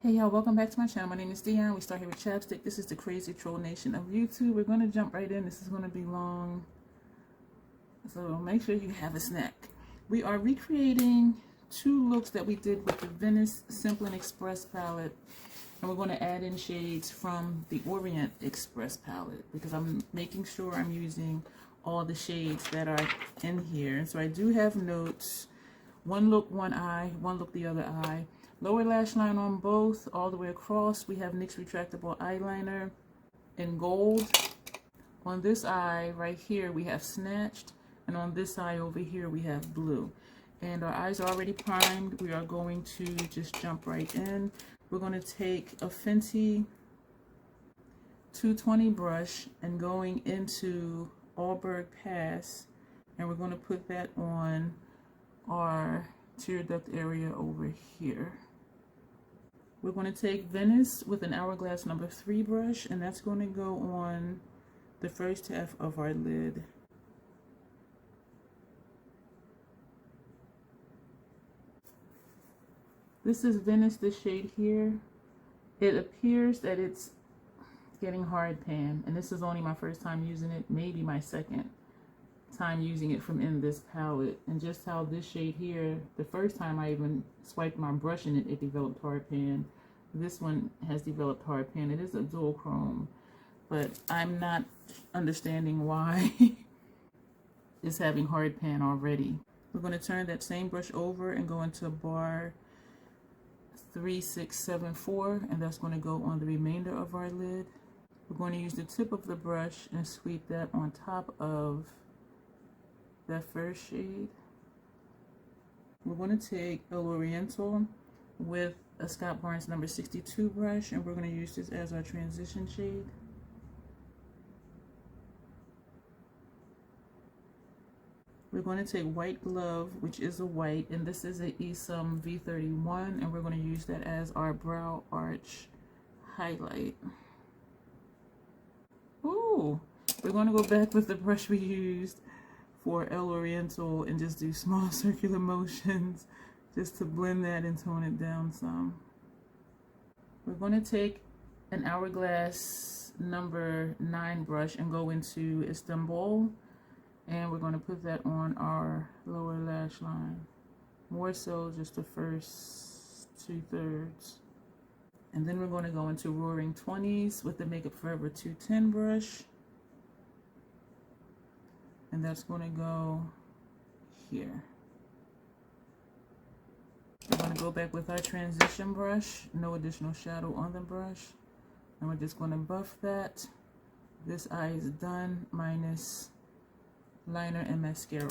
Hey y'all, welcome back to my channel. My name is Dion. We start here with chapstick. This is the crazy troll nation of YouTube. We're going to jump right in. This is going to be long, so make sure you have a snack. We are recreating two looks that we did with the Venice Simple and Express palette, and we're going to add in shades from the Orient Express palette because I'm making sure I'm using all the shades that are in here. And so I do have notes: one look, one eye; one look, the other eye. Lower lash line on both, all the way across. We have NYX retractable eyeliner in gold. On this eye right here, we have Snatched, and on this eye over here, we have blue. And our eyes are already primed. We are going to just jump right in. We're going to take a Fenty 220 brush and going into Allberg Pass, and we're going to put that on our tear duct area over here. We're going to take Venice with an Hourglass number 3 brush, and that's going to go on the first half of our lid. This is Venice, this shade here. It appears that it's getting hard pan, and this is only my first time using it, maybe my second time using it from in this palette. And just how this shade here, the first time I even swiped my brush in it, it developed hard pan. This one has developed hard pan. It is a dual chrome, but I'm not understanding why it's having hard pan already. We're going to turn that same brush over and go into bar 3674, and that's going to go on the remainder of our lid. We're going to use the tip of the brush and sweep that on top of that first shade. We're going to take a Oriental with a Scott Barnes number 62 brush, and we're going to use this as our transition shade. We're going to take White Glove, which is a white, and this is a Esum V31, and we're going to use that as our brow arch highlight. Ooh, we're going to go back with the brush we used for El Oriental and just do small circular motions just to blend that and tone it down some. We're going to take an Hourglass number 9 brush and go into Istanbul, and we're going to put that on our lower lash line, more so just the first 2/3. And then we're going to go into Roaring 20s with the Makeup Forever 210 brush, and that's going to go here. We're going to go back with our transition brush, no additional shadow on the brush, and we're just going to buff that. This eye is done, minus liner and mascara.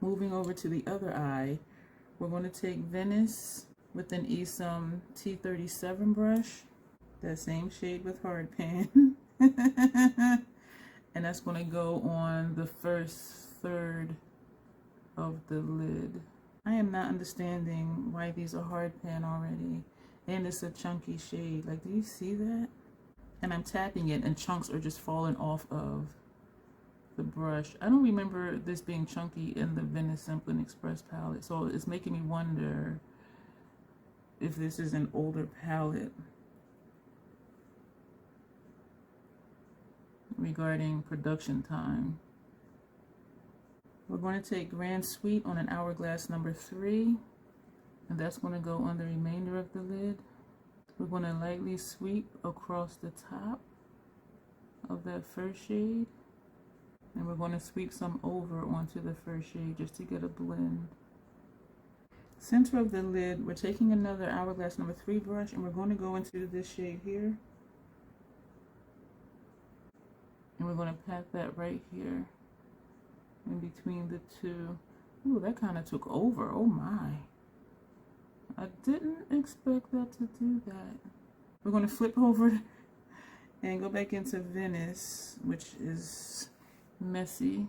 Moving over to the other eye, we're going to take Venice with an Esum T37 brush, that same shade with hard pan, and that's going to go on the first 1/3 of the lid. I am not understanding why these are hard pan already, and it's a chunky shade. Like, do you see that? And I'm tapping it and chunks are just falling off of the brush. I don't remember this being chunky in the Venice Simple and Express palette, so it's making me wonder if this is an older palette regarding production time. We're going to take Grand Sweet on an Hourglass number 3, and that's going to go on the remainder of the lid. We're going to lightly sweep across the top of that first shade, and we're going to sweep some over onto the first shade just to get a blend. Center of the lid, we're taking another Hourglass number 3 brush, and we're going to go into this shade here, and we're going to pat that right here in between the two. Ooh, that kind of took over. Oh my. I didn't expect that to do that. We're going to flip over and go back into Venice, which is messy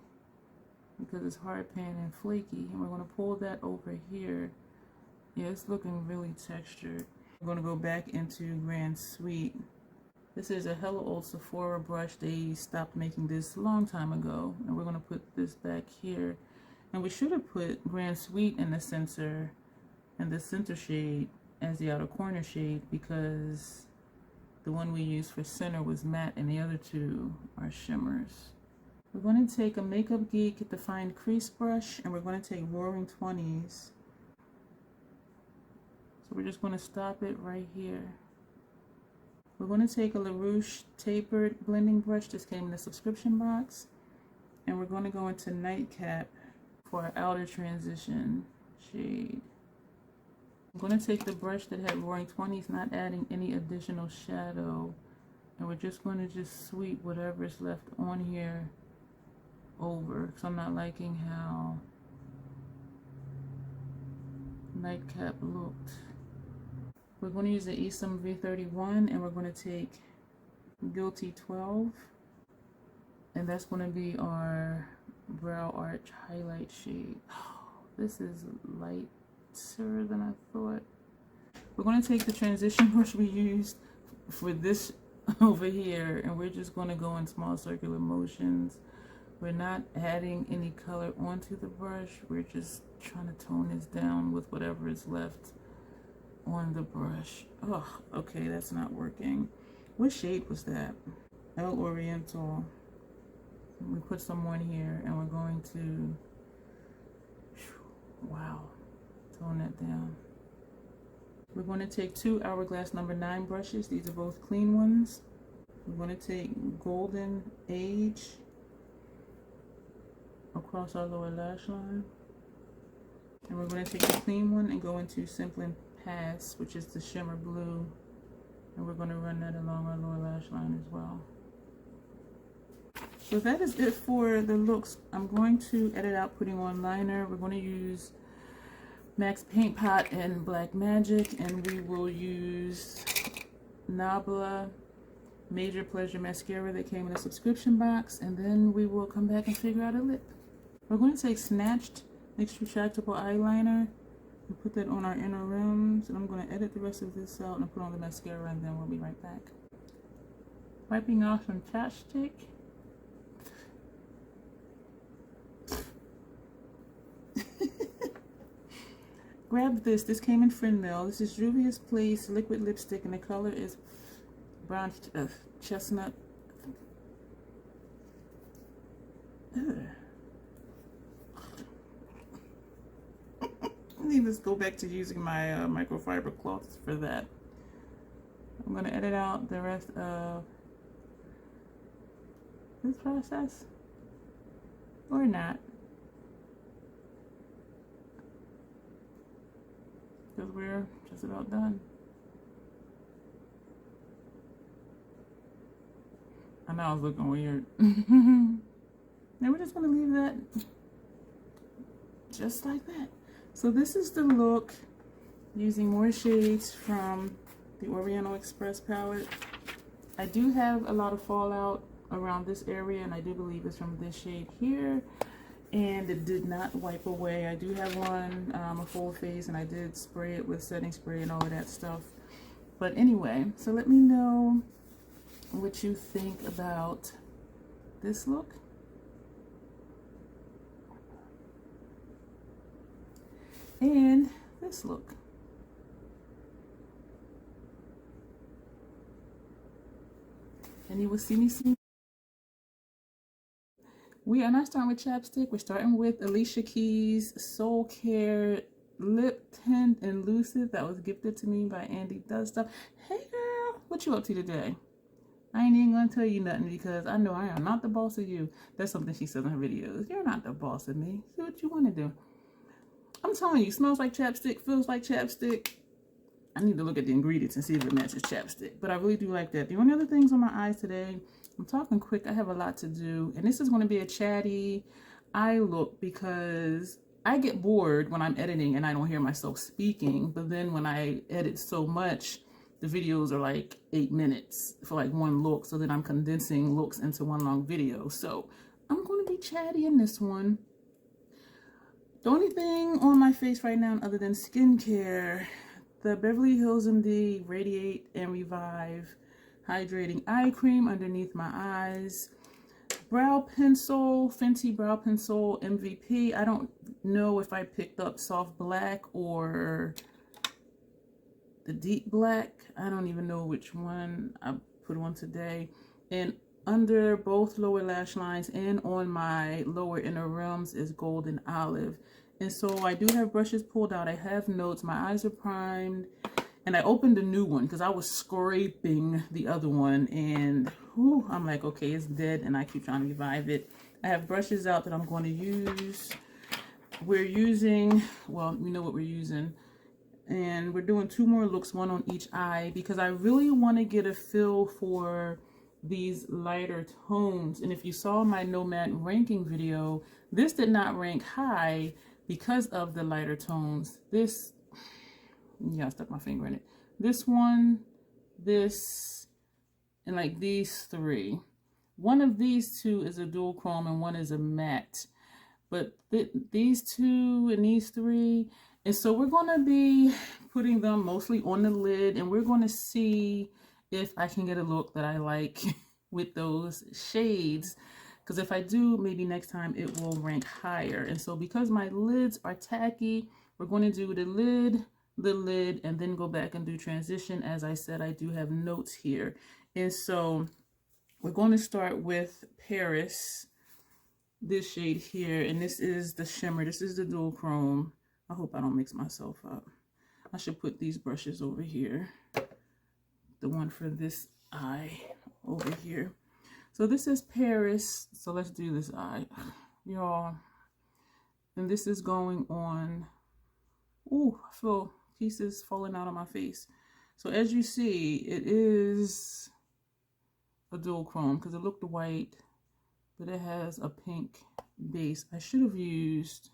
because it's hard pan and flaky. And we're going to pull that over here. Yeah, it's looking really textured. We're going to go back into Grand Sweet. This is a Hello Old Sephora brush. They stopped making this a long time ago, and we're going to put this back here. And we should have put Grand Sweet in the center shade as the outer corner shade because the one we used for center was matte and the other two are shimmers. We're going to take a Makeup Geek defined crease brush and we're going to take Roaring 20s. So we're just going to stop it right here. We're going to take a LaRouche tapered blending brush. This came in the subscription box. And we're going to go into Nightcap for our outer transition shade. I'm going to take the brush that had Roaring 20s, not adding any additional shadow. And we're just going to just sweep whatever's left on here over. Because I'm not liking how Nightcap looked. We're going to use the Esom V31 and we're going to take Guilty 12. And that's going to be our brow arch highlight shade. Oh, this is lighter than I thought. We're going to take the transition brush we used for this over here and we're just going to go in small circular motions. We're not adding any color onto the brush. We're just trying to tone this down with whatever is left on the brush. Oh, okay, that's not working. What shade was that? El Oriental. We put some on here and we're going to, wow, tone that down. We're going to take two Hourglass number 9 brushes. These are both clean ones. We're going to take Golden Age across our lower lash line. And we're going to take the clean one and go into Simple and Pass, which is the shimmer blue. And we're going to run that along our lower lash line as well. So that is it for the looks. I'm going to edit out putting on liner. We're going to use MAC's Paint Pot and Black Magic, and we will use Nabla Major Pleasure Mascara that came in a subscription box, and then we will come back and figure out a lip. We're going to take Snatched Mixed Retractable Eyeliner and put that on our inner rims, and I'm going to edit the rest of this out and put on the mascara, and then we'll be right back. Wiping off some chapstick. Grab this. This came in Friend Mail. This is Juvia's Place liquid lipstick, and the color is brown chestnut. Ugh. I need to go back to using my microfiber cloths for that. I'm going to edit out the rest of this process, or not. Because we're just about done. I know I was looking weird. Now we're just going to leave that just like that. So this is the look using more shades from the Oriental Express palette. I do have a lot of fallout around this area, and I do believe it's from this shade here. And it did not wipe away. I do have one, a full face, and I did spray it with setting spray and all of that stuff. But anyway, so let me know what you think about this look. And this look. And you will see me soon. We are not starting with chapstick. We're starting with Alicia Keys Soul Care Lip Tint and Lucid that was gifted to me by Andy Does Stuff. Hey girl, what you up to today? I ain't even gonna tell you nothing because I know I am not the boss of you. That's something she says in her videos. You're not the boss of me. Do what you want to do. I'm telling you, smells like chapstick, feels like chapstick. I need to look at the ingredients and see if it matches chapstick. But I really do like that. The only other things on my eyes today, I'm talking quick. I have a lot to do. And this is going to be a chatty eye look because I get bored when I'm editing and I don't hear myself speaking. But then when I edit so much, the videos are like 8 minutes for like one look. So then I'm condensing looks into one long video. So I'm going to be chatty in this one. The only thing on my face right now other than skincare, the Beverly Hills MD Radiate and Revive Hydrating Eye Cream underneath my eyes. Brow pencil, Fenty Brow Pencil MVP. I don't know if I picked up soft black or the deep black. I don't even know which one I put on today. And under both lower lash lines and on my lower inner rims is golden olive. And so I do have brushes pulled out. I have notes. My eyes are primed. And I opened a new one because I was scraping the other one. And whew, I'm like, okay, it's dead. And I keep trying to revive it. I have brushes out that I'm going to use. We're using, well, we know what we're using. And we're doing 2 more looks, one on each eye, because I really want to get a feel for these lighter tones. And if you saw my Nomad ranking video, this did not rank high because of the lighter tones. This, yeah, I stuck my finger in it. This one, this, and like these 3. One of these 2 is a dual chrome and one is a matte. But these 2 and these 3, and so we're going to be putting them mostly on the lid, and we're going to see if I can get a look that I like with those shades. Because if I do, maybe next time it will rank higher. And so because my lids are tacky, we're going to do the lid, and then go back and do transition. As I said, I do have notes here. And so we're going to start with Paris, this shade here, and this is the shimmer. This is the dual chrome. I hope I don't mix myself up. I should put these brushes over here. The one for this eye over here. So this is Paris. So let's do this eye, y'all. And this is going on. Ooh, I feel pieces falling out of my face. So as you see, it is a dual chrome because it looked white, but it has a pink base. I should have used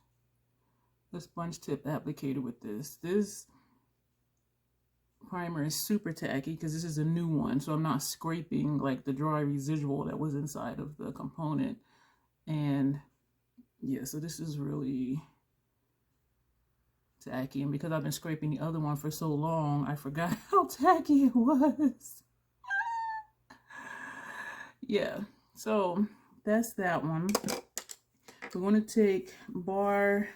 the sponge tip applicator with this. This primer is super tacky because this is a new one, so I'm not scraping like the dry residual that was inside of the component. And yeah, so this is really tacky, and because I've been scraping the other one for so long, I forgot how tacky it was. Yeah, so that's that one. We're going to take bar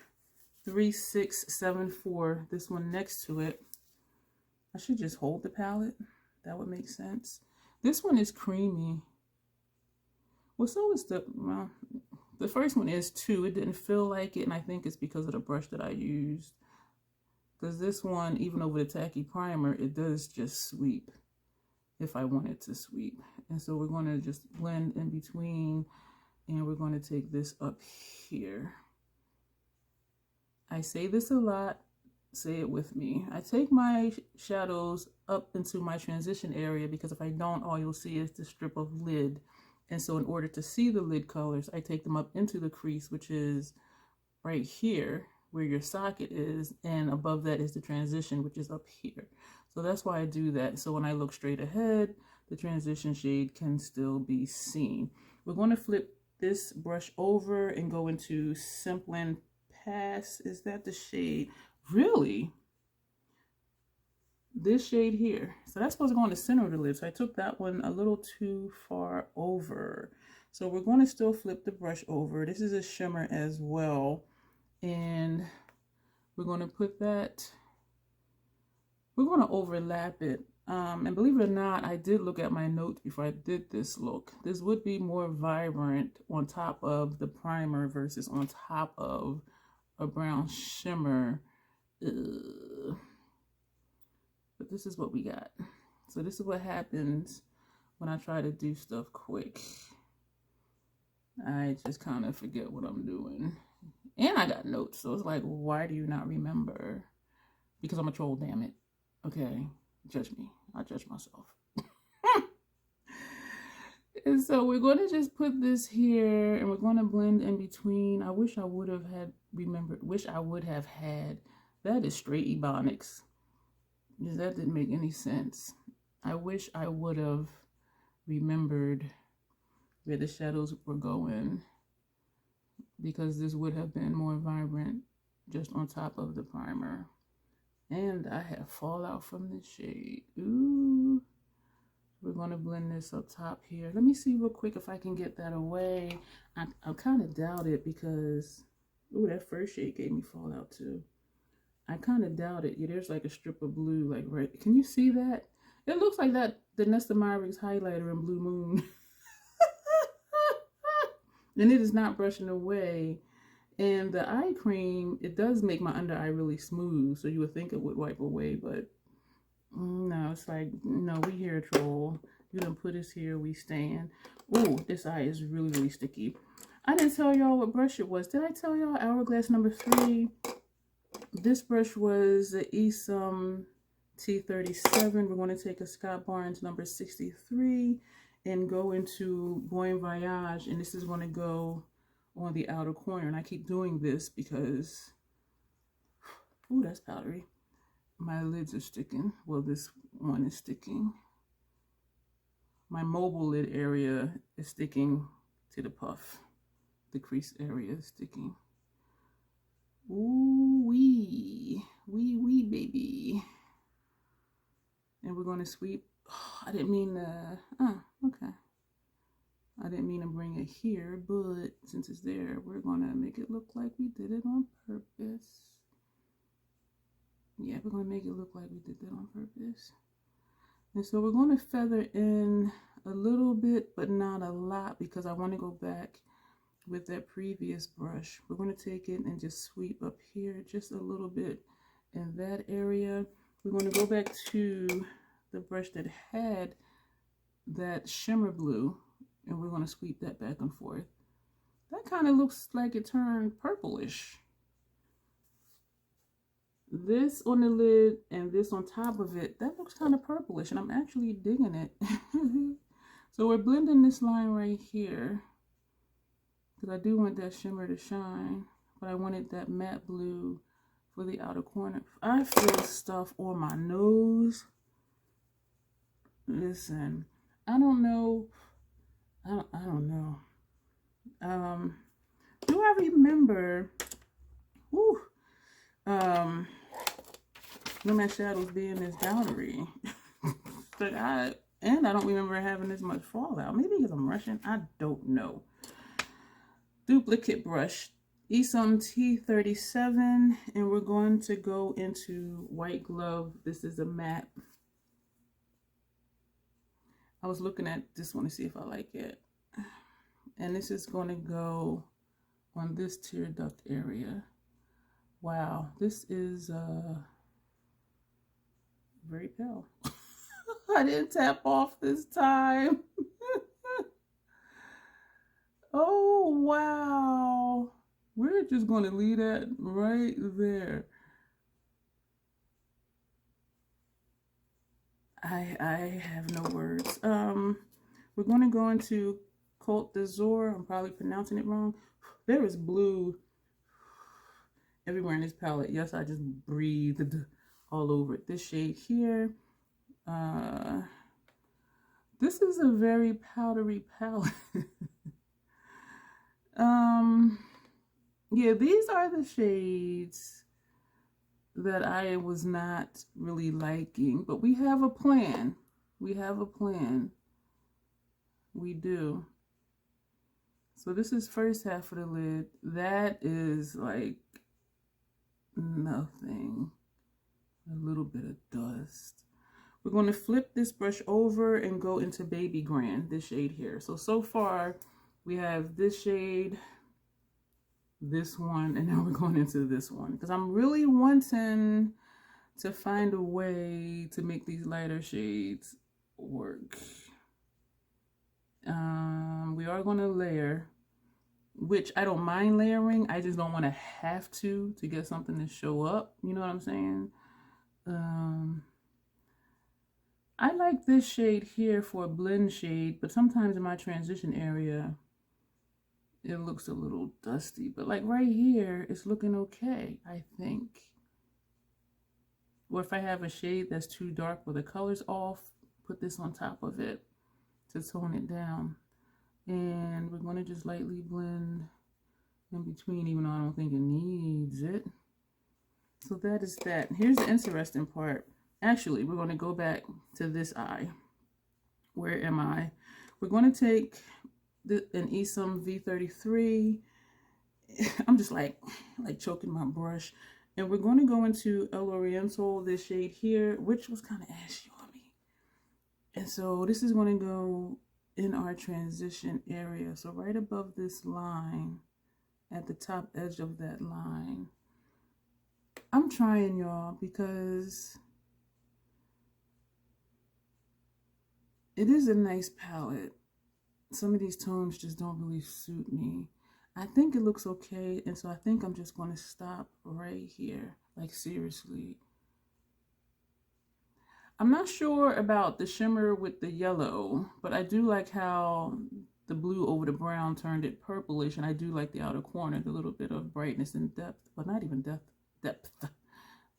3674, this one next to it. I should just hold the palette. That would make sense. This one is creamy. Well, so is well, the first one is too. It didn't feel like it, and I think it's because of the brush that I used. Because this one, even over the tacky primer, it does just sweep if I wanted to sweep. And so we're going to just blend in between, and we're going to take this up here. I say this a lot, say it with me. I take my shadows up into my transition area because if I don't, all you'll see is the strip of lid. And so in order to see the lid colors, I take them up into the crease, which is right here where your socket is, and above that is the transition, which is up here. So that's why I do that. So when I look straight ahead, the transition shade can still be seen. We're going to flip this brush over and go into Simplin Pass. Is that the shade? Really? This shade here. So that's supposed to go in the center of the lid. So I took that one a little too far over. So we're going to still flip the brush over. This is a shimmer as well. And we're going to put that, we're going to overlap it. And believe it or not, I did look at my notes before I did this look. This would be more vibrant on top of the primer versus on top of a brown shimmer. But this is what we got. So this is what happens when I try to do stuff quick. I just kind of forget what I'm doing. And I got notes, so it's like, why do you not remember? Because I'm a troll, damn it. Okay, judge me. I judge myself. And so we're going to just put this here, and we're going to blend in between. I wish I would have had remembered. Wish I would have had. That is straight Ebonics. Because that didn't make any sense. I wish I would have remembered where the shadows were going, because this would have been more vibrant just on top of the primer. And I have fallout from this shade. Ooh. We're going to blend this up top here. Let me see real quick if I can get that away. I kind of doubt it because, ooh, that first shade gave me fallout too. I kind of doubt it. Yeah, there's like a strip of blue, like right. Can you see that? It looks like that the Nesta Myrick's highlighter in Blue Moon. And it is not brushing away. And the eye cream, it does make my under eye really smooth. So you would think it would wipe away, but no, it's like, no, we here, troll. You done put us here, we stand. Oh, this eye is really, really sticky. I didn't tell y'all what brush it was. Did I tell y'all Hourglass number 3? This brush was the Esom T37. We're going to take a Scott Barnes number 63 and go into Bon Voyage. And this is going to go on the outer corner. And I keep doing this because, ooh, that's powdery. My lids are sticking. Well, this one is sticking. My mobile lid area is sticking to the puff. The crease area is sticking. Ooh wee, wee baby. And we're going to sweep. Oh, I didn't mean to. Oh, okay. I didn't mean to bring it here, but since it's there, we're going to make it look like we did it on purpose. Yeah, we're going to make it look like we did that on purpose. And so we're going to feather in a little bit, but not a lot, because I want to go back with that previous brush. We're going to take it and just sweep up here just a little bit in that area. We're going to go back to the brush that had that shimmer blue, and we're going to sweep that back and forth. That kind of looks like it turned purplish. This on the lid and this on top of it, that looks kind of purplish, and I'm actually digging it. So we're blending this line right here, because I do want that shimmer to shine, but I wanted that matte blue for the outer corner. I feel stuff on my nose. Listen, I don't know. I don't know. Do I remember? Whew, Nomad shadows being this powdery. But I don't remember having this much fallout. Maybe because I'm rushing. I don't know. Duplicate brush, Esom T37, and we're going to go into White Glove. This is a matte. I was looking at this one to see if I like it. And this is going to go on this tear duct area. Wow, this is very pale. I didn't tap off this time. Oh, wow. We're just going to leave that right there. I have no words. We're going to go into Côte d'Azur. I'm probably pronouncing it wrong. There is blue everywhere in this palette. Yes, I just breathed all over it. This shade here. This is a very powdery palette. Yeah, these are the shades that I was not really liking, but we have a plan. We have a plan. We do. So this is first half of the lid. That is like nothing. A little bit of dust. We're going to flip this brush over and go into Baby Grand, this shade here. So far we have this shade, this one, and now we're going into this one, because I'm really wanting to find a way to make these lighter shades work. We are going to layer, which I don't mind layering. I just don't want to have to get something to show up. You know what I'm saying? I like this shade here for a blend shade, but sometimes in my transition area, it looks a little dusty. But like right here, it's looking okay, I think. Or if I have a shade that's too dark where the color's off, put this on top of it to tone it down. And we're going to just lightly blend in between, even though I don't think it needs it. So that is that. Here's the interesting part. Actually, we're going to go back to this eye. Where am I? We're going to take an Esom V33. I'm just like choking my brush. And we're going to go into El Oriental, this shade here, which was kind of ashy on me. And so this is going to go in our transition area. So right above this line, at the top edge of that line. I'm trying, y'all, because it is a nice palette. Some of these tones just don't really suit me. I think it looks okay, and so I think I'm just going to stop right here. Like, seriously. I'm not sure about the shimmer with the yellow, but I do like how the blue over the brown turned it purplish, and I do like the outer corner, the little bit of brightness and depth. Well, not even depth, but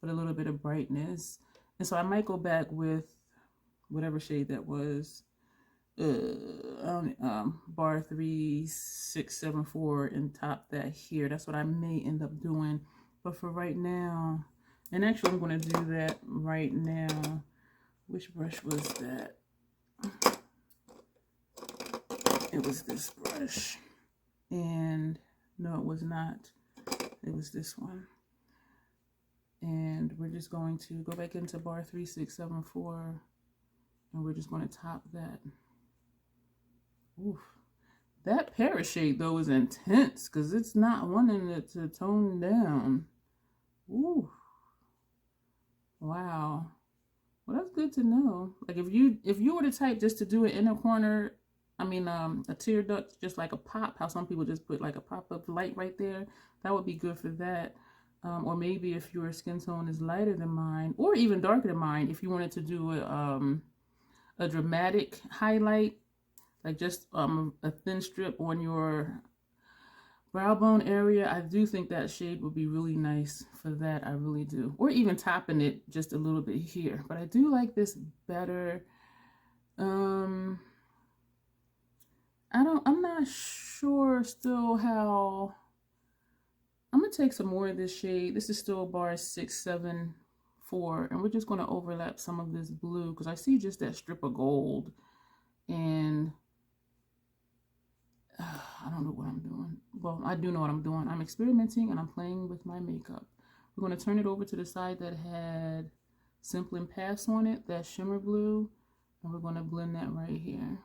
a little bit of brightness. And so I might go back with whatever shade that was, bar 3674, and top that here. That's what I may end up doing. But for right now, and actually I'm going to do that right now. Which brush was that? It was this brush. And no, it was not. It was this one. And we're just going to go back into bar 3674, and we're just going to top that. Oof. That pear shade though is intense, because it's not wanting it to tone down. Ooh. Wow. Well, that's good to know. Like, if you were the type just to do an inner corner, I mean, a tear duct, just like a pop, how some people just put like a pop-up light right there, that would be good for that. Or maybe if your skin tone is lighter than mine, or even darker than mine, if you wanted to do a dramatic highlight, like just a thin strip on your brow bone area, I do think that shade would be really nice for that. I really do. Or even topping it just a little bit here. But I do like this better. I'm not sure still how. I'm going to take some more of this shade. This is still bar 674. And we're just going to overlap some of this blue, because I see just that strip of gold. And I don't know what I'm doing. Well, I do know what I'm doing. I'm experimenting and I'm playing with my makeup. We're going to turn it over to the side that had Simple and Pass on it, that shimmer blue. And we're going to blend that right here.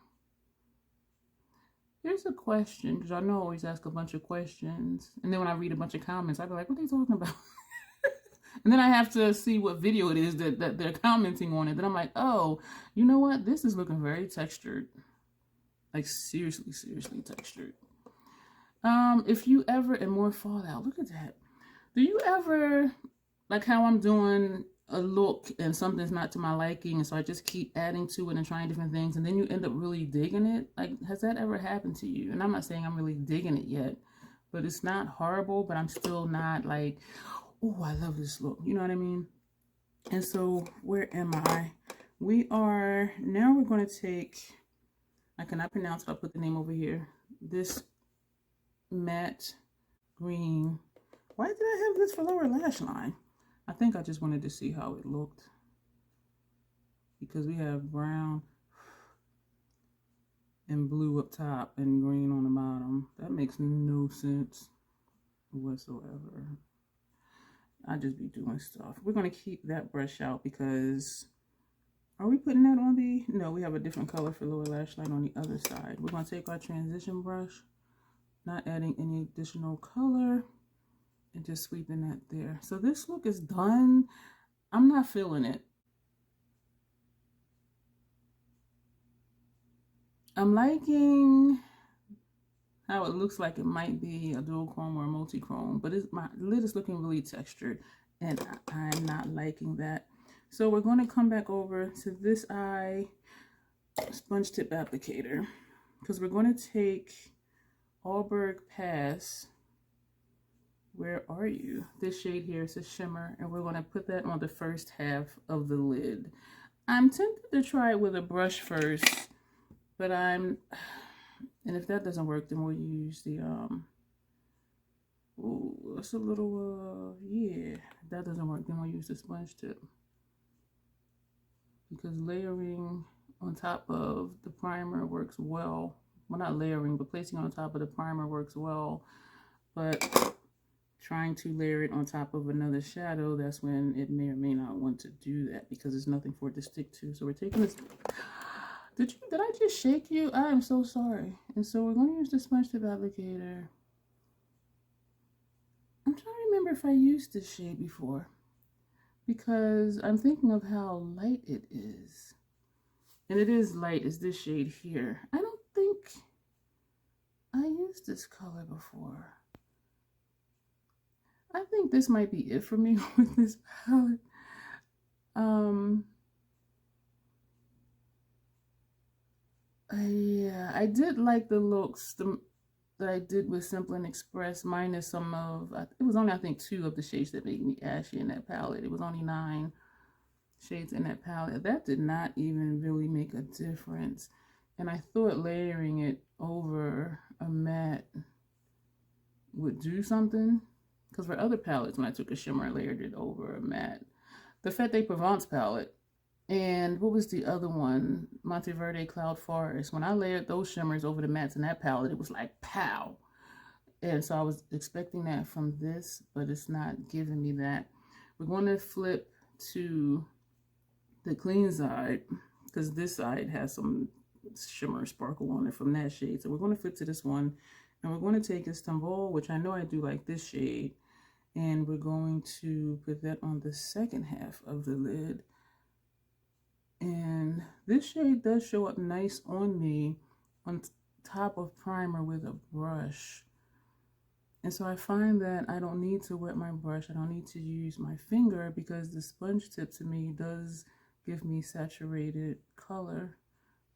Here's a question, because I know I always ask a bunch of questions. And then when I read a bunch of comments, I'll be like, what are they talking about? And then I have to see what video it is that they're commenting on it. Then I'm like, oh, you know what? This is looking very textured. Like, seriously textured. If you ever, and more fallout, look at that. Do you ever, like how I'm doing a look and something's not to my liking, and so I just keep adding to it and trying different things, and then you end up really digging it? Like, has that ever happened to you? And I'm not saying I'm really digging it yet, but it's not horrible, but I'm still not like, oh, I love this look. You know what I mean? And so, where am I? We're going to take, I cannot pronounce it, I'll put the name over here. This matte green. Why did I have this for lower lash line? I think I just wanted to see how it looked, because we have brown and blue up top and green on the bottom. That makes no sense whatsoever. I just be doing stuff. We're going to keep that brush out, because are we putting that on the, no, we have a different color for lower lash line on the other side. We're going to take our transition brush, not adding any additional color, and just sweeping that there. So this look is done. I'm not feeling it. I'm liking how it looks like it might be a dual chrome or a multi-chrome, but my lid is looking really textured, and I'm not liking that. So we're going to come back over to this eye sponge tip applicator, because we're going to take Allberg Pass. Where are you? This shade here is a shimmer, and we're going to put that on the first half of the lid. I'm tempted to try it with a brush first, but and if that doesn't work, then we'll use the, ooh, that's a little, yeah, if that doesn't work, then we'll use the sponge tip. Because layering on top of the primer works well. Well, not layering, but placing on top of the primer works well. But trying to layer it on top of another shadow, that's when it may or may not want to do that because there's nothing for it to stick to. So we're taking this. Did I just shake you? I am so sorry. And so we're going to use the sponge tip applicator. I'm trying to remember if I used this shade before because I'm thinking of how light it is. And it is light as this shade here. I don't think I used this color before. I think this might be it for me with this palette. Yeah, I did like the looks that I did with Simple and Express, minus some of, it was only I think 2 of the shades that made me ashy in that palette. It was only 9 shades in that palette. That did not even really make a difference. And I thought layering it over a matte would do something. Because for other palettes, when I took a shimmer and layered it over a matte, the Fête de Provence palette, and what was the other one? Monteverde Cloud Forest. When I layered those shimmers over the mattes in that palette, it was like pow. And so I was expecting that from this, but it's not giving me that. We're going to flip to the clean side because this side has some shimmer sparkle on it from that shade. So we're going to flip to this one, and we're going to take Istanbul, which I know I do like this shade, and we're going to put that on the second half of the lid. And this shade does show up nice on me on top of primer with a brush. And so I find that I don't need to wet my brush. I don't need to use my finger because the sponge tip to me does give me saturated color,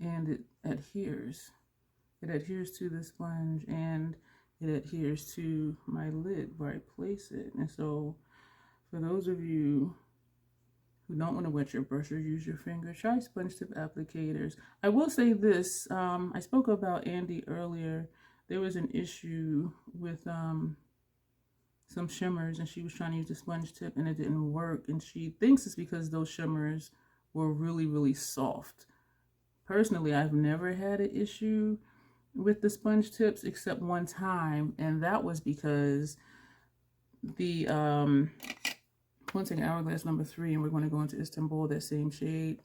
and it adheres. It adheres to the sponge and it adheres to my lid where I place it. And so for those of you who don't want to wet your brush or use your finger, try sponge tip applicators. I will say this, I spoke about Andy earlier. There was an issue with some shimmers, and she was trying to use the sponge tip and it didn't work, and she thinks it's because those shimmers were really, really soft. Personally, I've never had an issue with the sponge tips except one time, and that was because the one second, Hourglass number 3, and we're going to go into Istanbul, that same shade,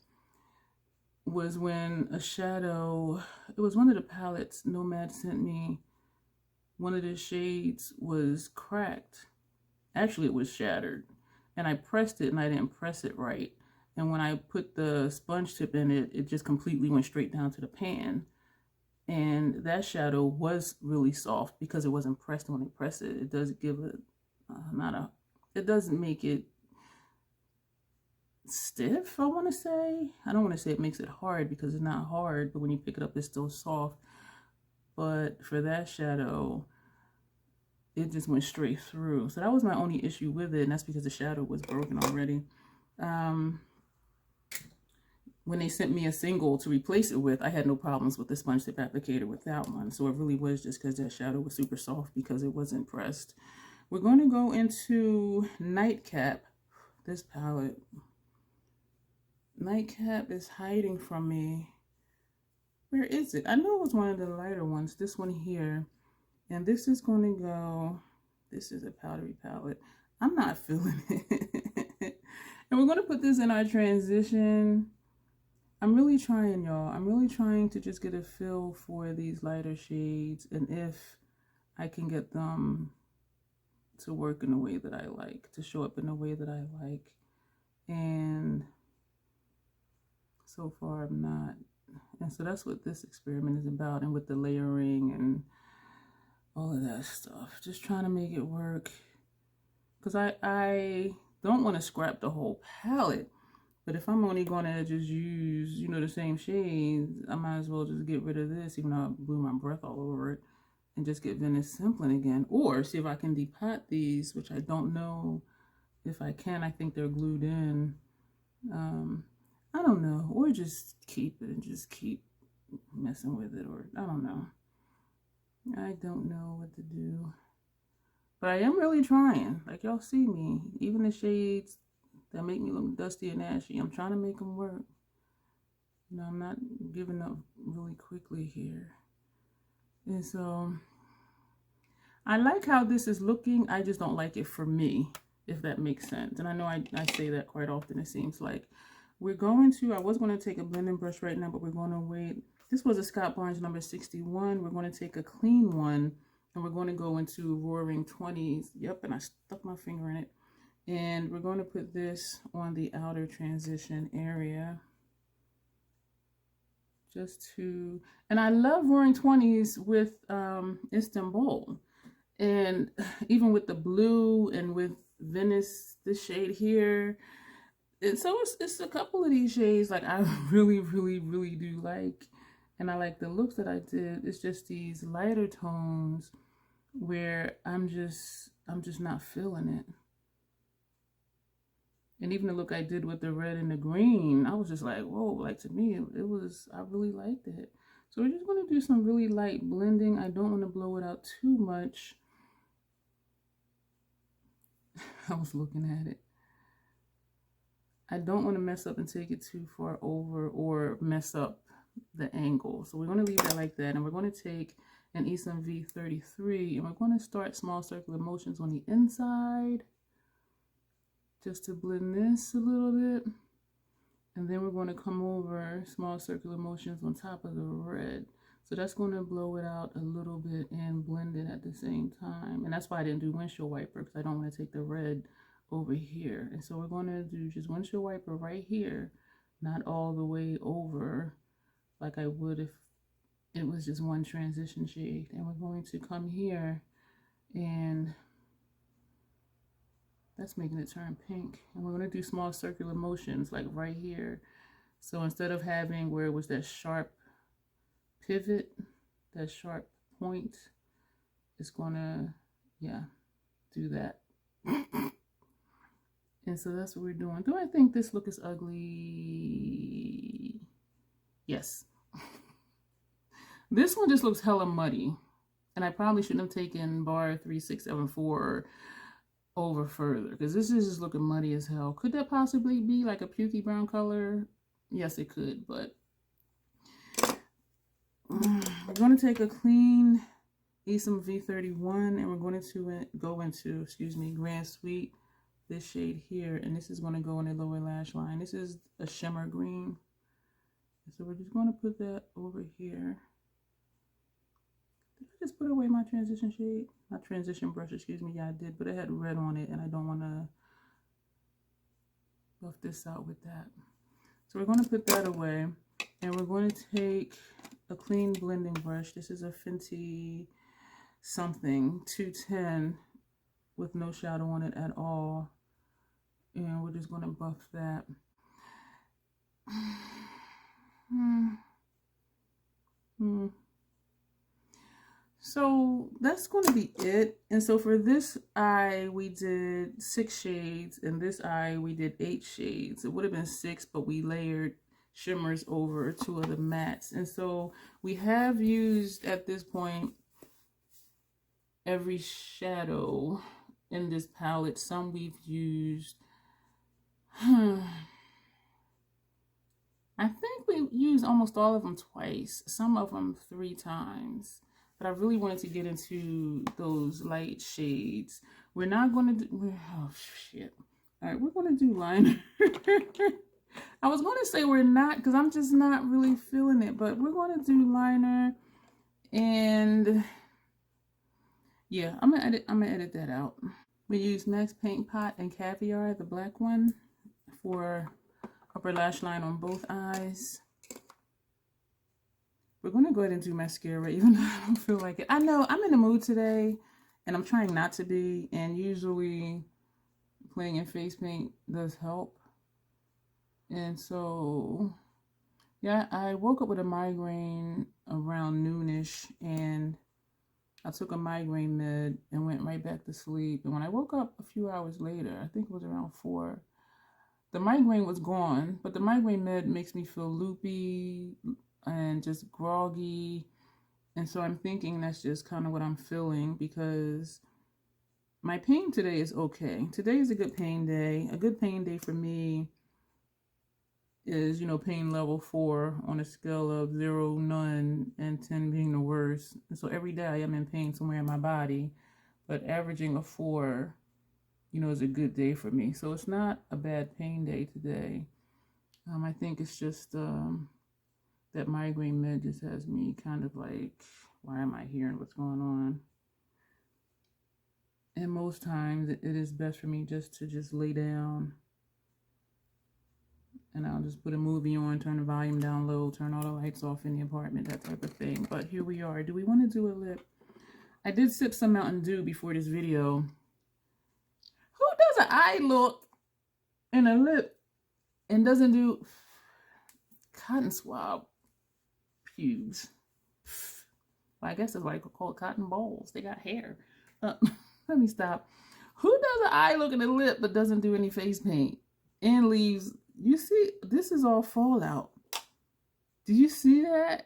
was when a shadow, it was one of the palettes Nomad sent me, one of the shades was cracked. Actually, it was shattered, and I pressed it and I didn't press it right. And when I put the sponge tip in it, it just completely went straight down to the pan. And that shadow was really soft because it wasn't pressed. When I press it, it does give it, it doesn't make it stiff, I want to say. I don't want to say it makes it hard because it's not hard, but when you pick it up, it's still soft. But for that shadow, it just went straight through. So that was my only issue with it, and that's because the shadow was broken already. When they sent me a single to replace it with, I had no problems with the sponge tip applicator with that one. So it really was just because that shadow was super soft because it wasn't pressed. We're going to go into Nightcap. This palette. Nightcap is hiding from me. Where is it? I know it was one of the lighter ones. This one here. And this is going to go, this is a powdery palette. I'm not feeling it. And we're going to put this in our transition. I'm really trying, y'all. I'm really trying to just get a feel for these lighter shades and if I can get them to work in a way that I like, to show up in a way that I like. And so far I'm not. And so that's what this experiment is about, and with the layering and all of that stuff. Just trying to make it work. Because I don't want to scrap the whole palette. But if I'm only going to just use, you know, the same shades, I might as well just get rid of this, even though I blew my breath all over it, and just get Venice Simpling again. Or see if I can depot these, which I don't know if I can. I think they're glued in. I don't know. Or just keep it and just keep messing with it. Or I don't know. I don't know what to do. But I am really trying. Like y'all see me. Even the shades that make me look dusty and ashy, I'm trying to make them work. You know, I'm not giving up really quickly here. And so I like how this is looking. I just don't like it for me, if that makes sense. And I know I say that quite often, it seems like. We're going to, I was going to take a blending brush right now, but we're going to wait. This was a Scott Barnes number 61. We're going to take a clean one, and we're going to go into Roaring 20s. Yep, and I stuck my finger in it. And we're going to put this on the outer transition area. Just to, and I love Roaring 20s with Istanbul. And even with the blue and with Venice, this shade here. And so it's a couple of these shades like I really, really, really do like. And I like the looks that I did. It's just these lighter tones where I'm just not feeling it. And even the look I did with the red and the green, I was just like, whoa, like to me, it was, I really liked it. So we're just going to do some really light blending. I don't want to blow it out too much. I was looking at it. I don't want to mess up and take it too far over or mess up the angle. So we're going to leave that like that. And we're going to take an Esom V33 and we're going to start small circular motions on the inside just to blend this a little bit. And then we're going to come over small circular motions on top of the red. So that's going to blow it out a little bit and blend it at the same time. And that's why I didn't do windshield wiper, because I don't want to take the red over here. And so we're going to do just windshield wiper right here, not all the way over like I would if it was just one transition shade. And we're going to come here, and that's making it turn pink. And we're going to do small circular motions like right here. So instead of having where it was that sharp pivot, that sharp point, it's going to, yeah, do that. And so that's what we're doing. Do I think this look is ugly? Yes. This one just looks hella muddy. And I probably shouldn't have taken bar 3674 over further, because this is just looking muddy as hell. Could that possibly be like a pukey brown color? Yes, it could, but we're going to take a clean Esom V31 and we're going to go into, excuse me, Grand Sweet, this shade here, and this is going to go in the lower lash line. This is a shimmer green. So we're just going to put that over here. Did I just put away my transition shade? My transition brush, excuse me. Yeah, I did, but it had red on it, and I don't want to buff this out with that. So we're going to put that away, and we're going to take a clean blending brush. This is a Fenty something 210 with no shadow on it at all. And we're just going to buff that. So that's going to be it. And so for this eye, we did 6 shades. And this eye, we did 8 shades. It would have been 6, but we layered shimmers over 2 of the mattes. And so we have used, at this point, every shadow in this palette. Some we've used... I think we used almost all of them twice, some of them 3 times. But I really wanted to get into those light shades. We're not going to do, oh shit. All right, we're going to do liner. I was going to say we're not, because I'm just not really feeling it, but we're going to do liner. And yeah, I'm gonna edit that out. We use Max Paint Pot and Caviar, the black one, for upper lash line on both eyes. We're going to go ahead and do mascara, even though I don't feel like it. I know I'm in the mood today, and I'm trying not to be, and usually playing in face paint does help. And so, yeah, I woke up with a migraine around noonish, and I took a migraine med and went right back to sleep. And when I woke up a few hours later, I think it was around 4, the migraine was gone, but the migraine med makes me feel loopy and just groggy. And so I'm thinking that's just kind of what I'm feeling, because my pain today is okay. Today is a good pain day. A good pain day for me is, you know, pain level 4 on a scale of 0, none, and 10 being the worst. And so every day I am in pain somewhere in my body. but averaging a 4, you know, is a good day for me. So it's not a bad pain day today. I think it's just that migraine med just has me kind of like, why am I here and what's going on? And most times it is best for me just to just lay down, and I'll just put a movie on, turn the volume down low, turn all the lights off in the apartment, that type of thing. But here we are. Do we want to do a lip? I did sip some Mountain Dew before this video. Who does an eye look and a lip and doesn't do cotton swab pubes? Well, I guess it's like called cotton balls. They got hair. Let me stop. Who does an eye look and a lip but doesn't do any face paint and leaves? You see, this is all fallout. Do you see that?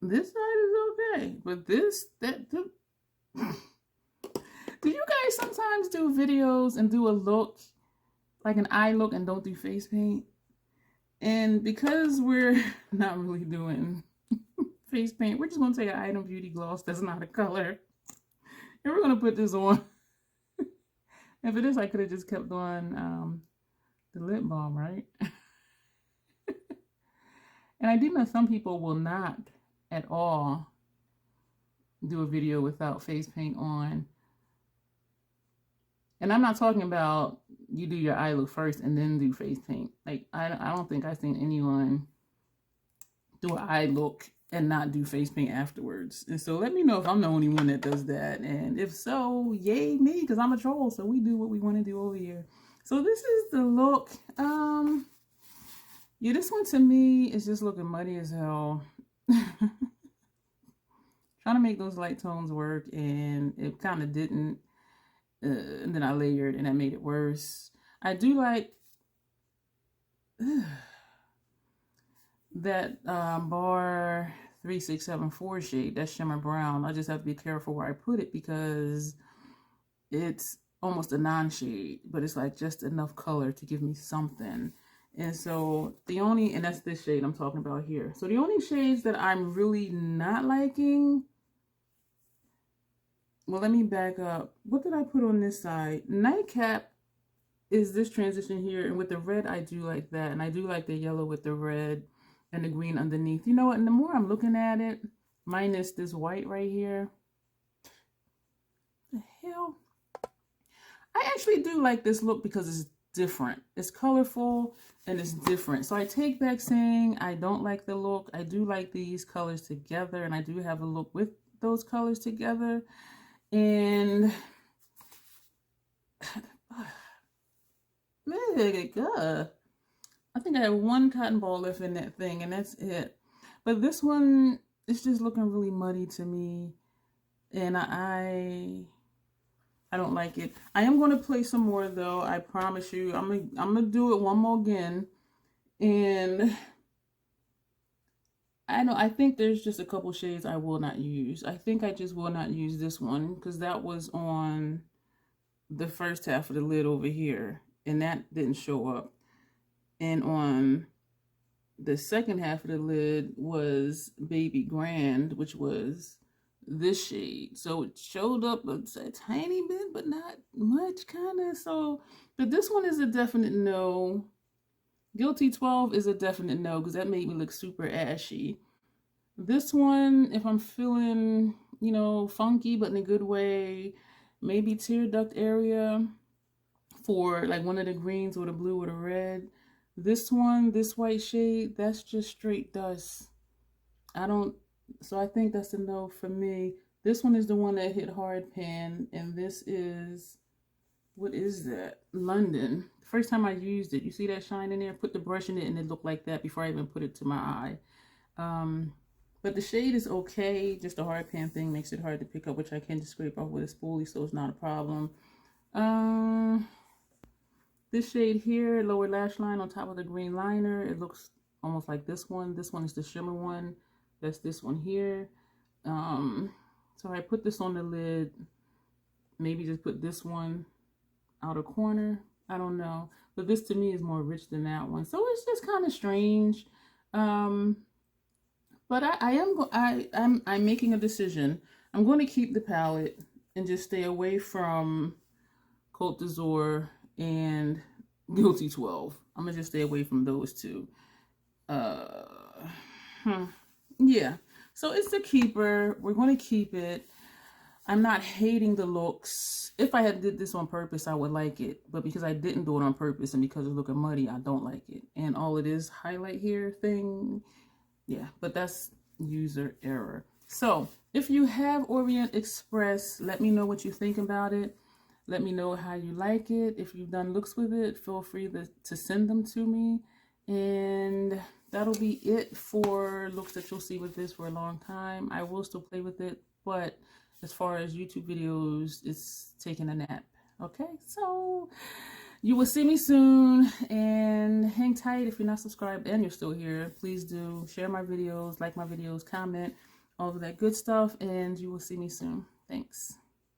This side is okay, but this, do you guys sometimes do videos and do a look, like an eye look, and don't do face paint? And because we're not really doing face paint, we're just going to take an Item Beauty gloss that's not a color, and we're going to put this on. And for this, I could have just kept on the lip balm, right? And I do know some people will not at all do a video without face paint on. And I'm not talking about you do your eye look first and then do face paint. Like, I don't think I've seen anyone do an eye look and not do face paint afterwards. And so let me know if I'm the only one that does that. And if so, yay me, because I'm a troll. So we do what we want to do over here. So this is the look. Yeah, this one to me is just looking muddy as hell. Trying to make those light tones work, and it kind of didn't. And then I layered, and that made it worse. I do like that bar 3674 shade, that shimmer brown. I just have to be careful where I put it because it's almost a non-shade, but it's like just enough color to give me something. And so and that's this shade I'm talking about here. So the only shades that I'm really not liking, well, let me back up. What did I put on this side? Nightcap is this transition here, and with the red, I do like that. And I do like the yellow with the red and the green underneath. You know what? And the more I'm looking at it, minus this white right here, the hell? I actually do like this look because it's different. It's colorful and it's different. So I take back saying I don't like the look. I do like these colors together, and I do have a look with those colors together. And I think I have one cotton ball left in that thing, and that's it. But this one is just looking really muddy to me, and I don't like it. I am going to play some more though. I promise you. I'm gonna do it one more again, and I think there's just a couple shades I will not use. I think I just will not use this one because that was on the first half of the lid over here, and that didn't show up. And on the second half of the lid was Baby Grand, which was this shade. So it showed up a tiny bit, but not much, kind of. So, but this one is a definite no. Guilty 12 is a definite no because that made me look super ashy. This one, if I'm feeling, you know, funky but in a good way, maybe tear duct area for like one of the greens or the blue or the red. This one, this white shade, that's just straight dust. So I think that's a no for me. This one is the one that hit hard pan, and this is, what is that? London. The first time I used it, you see that shine in there? Put the brush in it and it looked like that before I even put it to my eye. But the shade is okay. Just the hard pan thing makes it hard to pick up, which I can just scrape off with a spoolie, so it's not a problem. This shade here, lower lash line on top of the green liner, it looks almost like this one. This one is the shimmer one. That's this one here. So I put this on the lid. Maybe just put this one outer corner. I don't know. But this to me is more rich than that one. So it's just kind of strange. But I'm making a decision. I'm going to keep the palette and just stay away from Côte d'Azur and Guilty 12. I'm going to just stay away from those two. Yeah. So it's the keeper. We're going to keep it. I'm not hating the looks. If I had did this on purpose, I would like it. But because I didn't do it on purpose and because it's looking muddy, I don't like it. And all it is highlight here thing. Yeah, but that's user error. So if you have Orient Express, let me know what you think about it. Let me know how you like it. If you've done looks with it, feel free to send them to me. And that'll be it for looks that you'll see with this for a long time. I will still play with it, but as far as YouTube videos, it's taking a nap. Okay, so you will see me soon, and hang tight. If you're not subscribed and you're still here, please do share my videos, like my videos, comment, all of that good stuff, and you will see me soon. Thanks.